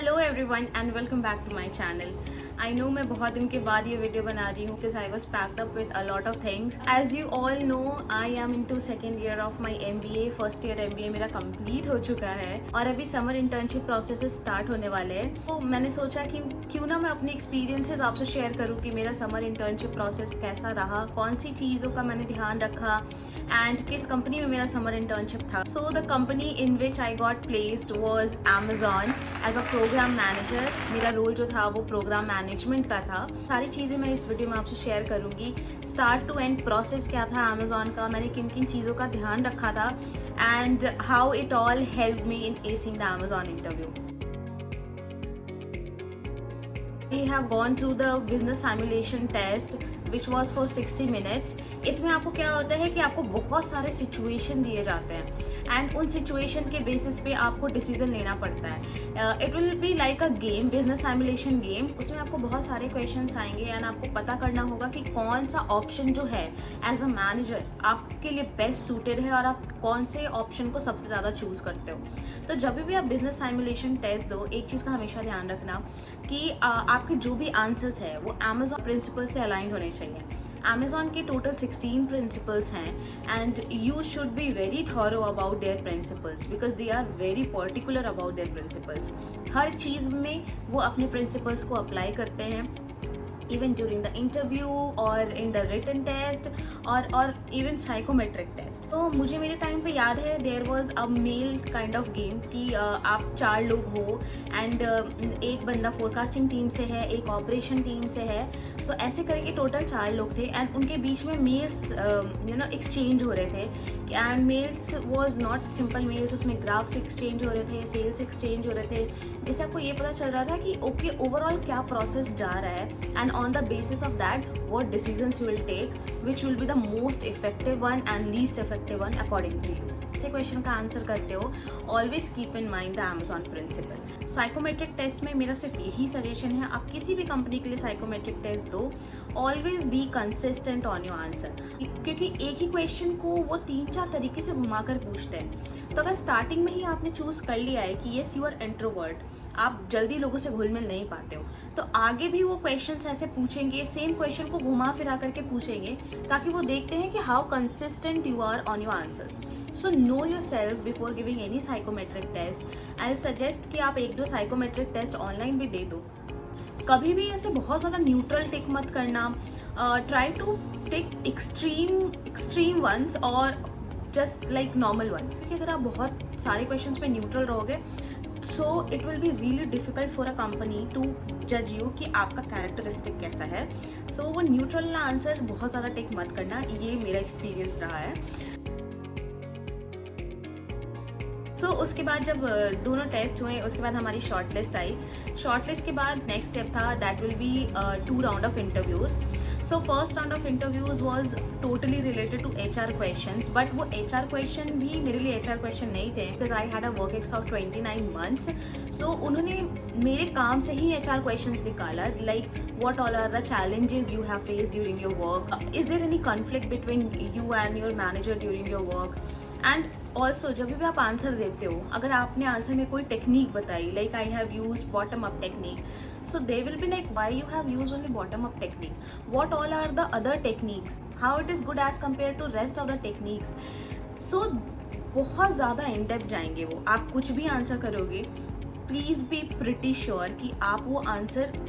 Hello everyone and welcome back to my channel. I know मैं बहुत दिन के बाद ये वीडियो बना रही हूँ because I was packed up with a lot of things. As you all know I am into second year of my MBA. First year MBA मेरा कंप्लीट हो चुका है और अभी समर इंटर्नशिप प्रोसेसेस स्टार्ट होने वाले हैं। तो मैंने सोचा कि क्यों ना मैं अपने एक्सपीरियंसेस आपसे शेयर करूँ कि मेरा समर इंटर्नशिप प्रोसेस कैसा रहा, कौन सी चीज़ों का मैंने ध्यान रखा एंड किस कंपनी में मेरा समर इंटर्नशिप था। So the company in which I got placed was Amazon as a programme manager. मेरा रोल जो था वो प्रोग्राम मैनेजमेंट का था। सारी चीज़ें मैं इस वीडियो में आपसे शेयर करूंगी। स्टार्ट टू एंड प्रोसेस क्या था Amazon का, मैंने किन किन चीज़ों का ध्यान रखा था and how it all help me in acing the Amazon interview. We have gone through the business simulation test which was for 60 minutes. इसमें आपको क्या होता है कि आपको बहुत सारे सिचुएशन दिए जाते हैं एंड उन सिचुएशन के बेसिस पे आपको डिसीजन लेना पड़ता है। It will be like a game, business simulation game. उसमें आपको बहुत सारे क्वेश्चंस आएंगे एंड आपको पता करना होगा कि कौन सा ऑप्शन जो है एज अ मैनेजर आपके लिए बेस्ट सूटेड है और आप कौन से ऑप्शन को सबसे ज़्यादा चूज़ करते हो। तो जब भी आप बिजनेस साइमुलेशन टेस्ट दो, एक चीज़ का हमेशा ध्यान रखना कि आपके जो भी आंसर्स है वो Amazon प्रिंसिपल से अलाइन होने चाहिए। Amazon के टोटल 16 प्रिंसिपल्स हैं and you should be very thorough about their principles because they are very particular about their principles. हर चीज़ में वो अपने प्रिंसिपल्स को अप्लाई करते हैं, even during the interview or in the written test or even psychometric test। तो मुझे मेरे टाइम पे याद है there was a male kind of game कि आप 4 लोग हो एंड एक बंदा फोरकास्टिंग टीम से है, एक ऑपरेशन टीम से है। सो ऐसे करके टोटल 4 लोग थे एंड उनके बीच में मेल्स एक्सचेंज हो रहे थे and mails was not simple mails, उसमें ग्राफ्स एक्सचेंज हो रहे थे, सेल्स एक्सचेंज हो रहे थे, जिससे आपको ये पता चल रहा था कि ओके ओवरऑल क्या प्रोसेस जा रहा है and on the basis of that what decisions you will take which will be the most effective one and least effective one according to you। ऐसे क्वेश्चन का आंसर करते हो always keep in mind the Amazon principle. Psychometric test में मेरा सिर्फ यही suggestion है, आप किसी भी कंपनी के लिए साइकोमेट्रिक टेस्ट दो, always be consistent on your answer क्योंकि एक ही क्वेश्चन को वो 3-4 तरीके से घुमाकर पूछते हैं। तो अगर स्टार्टिंग में ही आपने चूज कर लिया है कि येस यू आर इंट्रोवर्ट, आप जल्दी लोगों से घुल मिल नहीं पाते हो, तो आगे भी वो क्वेश्चंस ऐसे पूछेंगे, सेम क्वेश्चन को घुमा फिरा करके पूछेंगे ताकि वो देखते हैं कि how consistent you are on your answers. So know yourself before giving any psychometric test. I suggest कि आप 1-2 साइकोमेट्रिक टेस्ट ऑनलाइन भी दे दो। कभी भी ऐसे बहुत ज़्यादा न्यूट्रल टिक मत करना, try to tick extreme ones और जस्ट लाइक नॉर्मल वंस, क्योंकि अगर आप बहुत सारे क्वेश्चंस पे न्यूट्रल रहोगे so it will be really difficult for a company to जज यू कि आपका कैरेक्टरिस्टिक कैसा है। सो वो न्यूट्रल ना आंसर बहुत ज़्यादा टिक मत करना, ये मेरा एक्सपीरियंस रहा है। सो उसके बाद जब दोनों टेस्ट हुए उसके बाद हमारी शॉर्ट लिस्ट आई। शॉर्ट लिस्ट के बाद नेक्स्ट स्टेप था that will be 2 round of interviews. So first round of interviews was totally related to HR questions, but वो HR क्वेश्चन भी मेरे लिए HR क्वेश्चन नहीं थे because I had a work ex of 29 months. So उन्होंने मेरे काम से ही HR क्वेश्चंस निकाला, like what all are the challenges you have faced during your work, is there any conflict between you and your manager during your work, and also जब भी आप answer देते हो अगर आपने आंसर में कोई टेक्निक बताई like I have use bottom up technique, so they will be like why you have use only bottom up technique, what all are the other techniques, how it is good as compare to rest of the techniques. So बहुत ज़्यादा in depth जाएंगे वो। आप कुछ भी answer करोगे please be pretty sure कि आप वो आंसर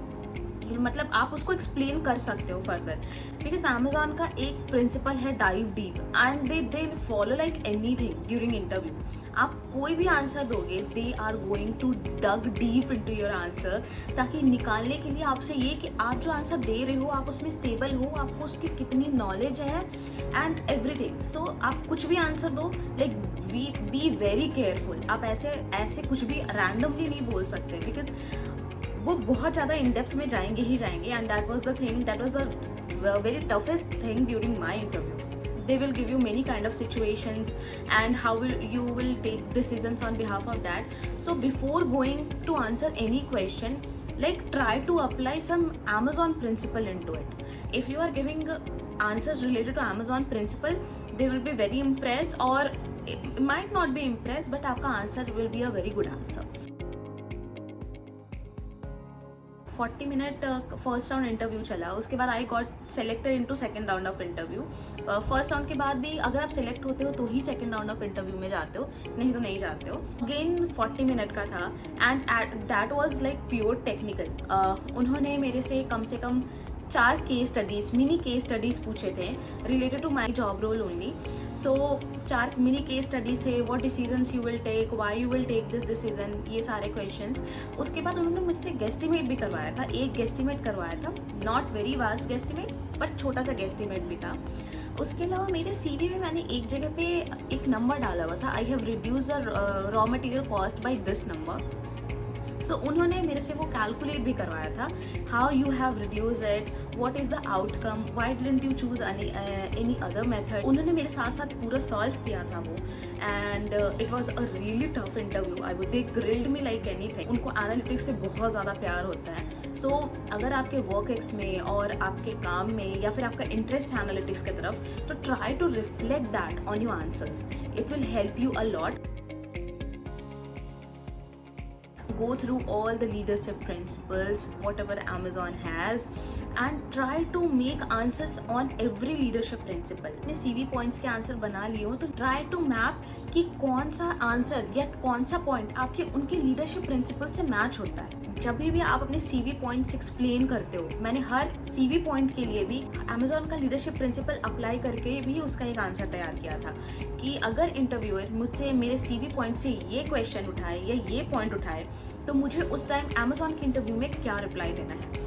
मतलब आप उसको एक्सप्लेन कर सकते हो फर्दर, बिकॉज Amazon का एक प्रिंसिपल है dive deep and they follow like anything during interview. आप कोई भी आंसर दोगे they are going to dug deep into your answer ताकि निकालने के लिए आपसे ये कि आप जो आंसर दे रहे हो आप उसमें स्टेबल हो, आपको उसकी कितनी नॉलेज है एंड एवरीथिंग। सो आप कुछ भी आंसर दो, लाइक बी वेरी केयरफुल। आप ऐसे कुछ भी रैंडमली नहीं बोल सकते बिकॉज वो बहुत ज़्यादा इन डेप्थ में जाएंगे ही जाएंगे and that was the thing, that was a very toughest thing during my interview. They will give you many kind of situations and how you will take decisions on behalf of that. So before going to answer any question, like try to apply some Amazon principle into it. If you are giving answers related to Amazon principle, they will be very impressed or it might not be impressed, but आपका answer will be a very good answer. 40 minute first round interview चला, उसके बाद I got selected into second round of interview. First round के बाद भी अगर आप select होते हो तो ही सेकंड राउंड ऑफ इंटरव्यू में जाते हो, नहीं तो नहीं जाते हो। अगेन 40 मिनट का था and that was like pure technical. उन्होंने मेरे से कम 4 case studies, mini case studies पूछे थे related to my job role only. So 4 mini case studies थे, what decisions you will take, why you will take this decision, ये सारे questions. उसके बाद उन्होंने मुझसे गेस्टिमेट भी करवाया था, एक गेस्टिमेट करवाया था, not very vast guesstimate but छोटा सा गेस्टिमेट भी था। उसके अलावा मेरे CV में मैंने एक जगह पे एक नंबर डाला हुआ था, I have reduce the raw material cost by this number. So उन्होंने मेरे से वो कैलकुलेट भी करवाया था, how you have reduce it, what is the outcome, why didn't you choose any other method. उन्होंने मेरे साथ साथ पूरा सॉल्व किया था वो, and it was a really tough interview. I would they grilled me like anything. उनको analytics से बहुत ज़्यादा प्यार होता है। सो अगर आपके वर्क एक्स में और आपके काम में या फिर आपका इंटरेस्ट है एनालिटिक्स की तरफ, तो try to reflect that on your answers, it will help you a lot. Go through all the leadership principles whatever Amazon has and try to make answers on every leadership principle। अपने CV points के answer बना लिए हो तो try to map कि कौन सा answer या कौन सा पॉइंट आपके उनके लीडरशिप प्रिंसिपल से मैच होता है। जब भी आप अपने CV पॉइंट्स एक्सप्लेन करते हो, मैंने हर CV पॉइंट के लिए भी Amazon का लीडरशिप प्रिंसिपल अप्लाई करके भी उसका एक आंसर तैयार किया था कि अगर इंटरव्यूअर मुझसे मेरे CV पॉइंट से ये क्वेश्चन उठाए या ये पॉइंट उठाए तो मुझे उस टाइम Amazon के इंटरव्यू में क्या रिप्लाई देना है।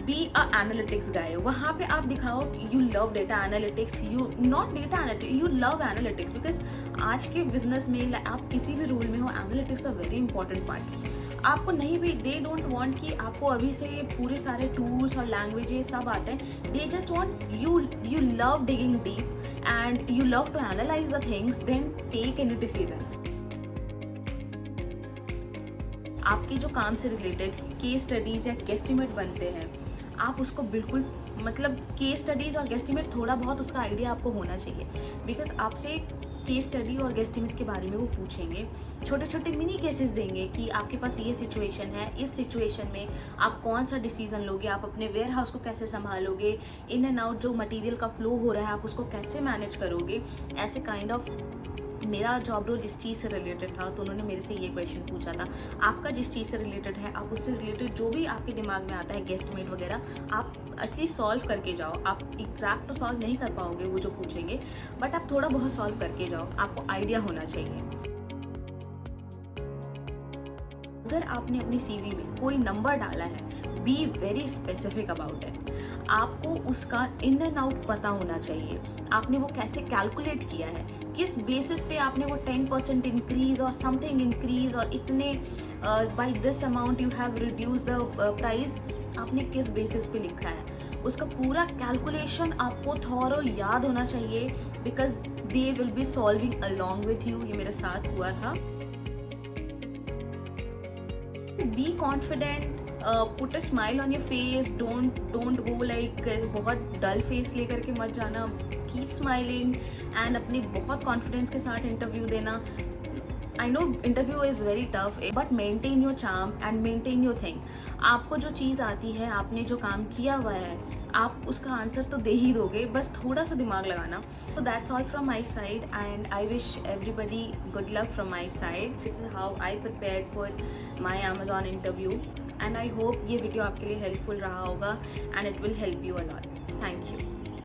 बी अ एनालिटिक्स गाय, वहाँ पे आप दिखाओ you love data analytics, you not data analytics, you love analytics, because आज के बिजनेस में आप किसी भी रोल में हो, analytics a very important part. आपको नहीं भी, दे डोंट वांट कि आपको अभी से पूरे सारे टूल्स और लैंग्वेजेस सब आते हैं, they just want you love digging deep and you love to analyse the things, then take any decision. आपके जो काम से रिलेटेड केस स्टडीज़ या गेस्टिमेट बनते हैं, आप उसको बिल्कुल मतलब केस स्टडीज़ और गेस्टिमेट थोड़ा बहुत उसका आइडिया आपको होना चाहिए, बिकॉज आपसे केस स्टडी और गेस्टिमेट के बारे में वो पूछेंगे, छोटे छोटे मिनी केसेस देंगे कि आपके पास ये सिचुएशन है, इस सिचुएशन में आप कौन सा डिसीजन लोगे, आप अपने वेयर हाउस को कैसे संभालोगे, इन एंड आउट जो मटेरियल का फ्लो हो रहा है आप उसको कैसे मैनेज करोगे, ऐसे काइंड ऑफ। मेरा जॉब रोल जिस चीज़ से रिलेटेड था तो उन्होंने मेरे से ये क्वेश्चन पूछा था। आपका जिस चीज़ से रिलेटेड है आप उससे रिलेटेड जो भी आपके दिमाग में आता है गेस्टिमेट वगैरह, आप एटलीस्ट सॉल्व करके जाओ। आप एग्जैक्ट तो सॉल्व नहीं कर पाओगे वो जो पूछेंगे, बट आप थोड़ा बहुत सॉल्व करके जाओ, आपको आइडिया होना चाहिए। अगर आपने अपनी CV में कोई नंबर डाला है, be very specific about it. आपको उसका इन एंड आउट पता होना चाहिए, आपने वो कैसे कैलकुलेट किया है, किस बेसिस पे आपने वो 10% इंक्रीज और समथिंग इंक्रीज और इतने by this amount you have reduce the price, आपने किस बेसिस पे लिखा है, उसका पूरा कैलकुलेशन आपको थॉरो याद होना चाहिए, because they will be solving along with you. ये मेरे साथ हुआ था। Be confident, put a smile on your face, don't go like बहुत डल फेस लेकर के मत जाना, कीप स्माइलिंग एंड अपनी बहुत कॉन्फिडेंस के साथ इंटरव्यू देना। I know interview is very tough, but maintain your charm and maintain your thing. आपको जो चीज़ आती है, आपने जो काम किया हुआ है, आप उसका आंसर तो दे ही दोगे, बस थोड़ा सा दिमाग लगाना। So that's all from my side and I wish everybody good luck from my side. This is how I prepared for my Amazon interview and I hope ये वीडियो आपके लिए हेल्पफुल रहा होगा and it will help you a lot. Thank you.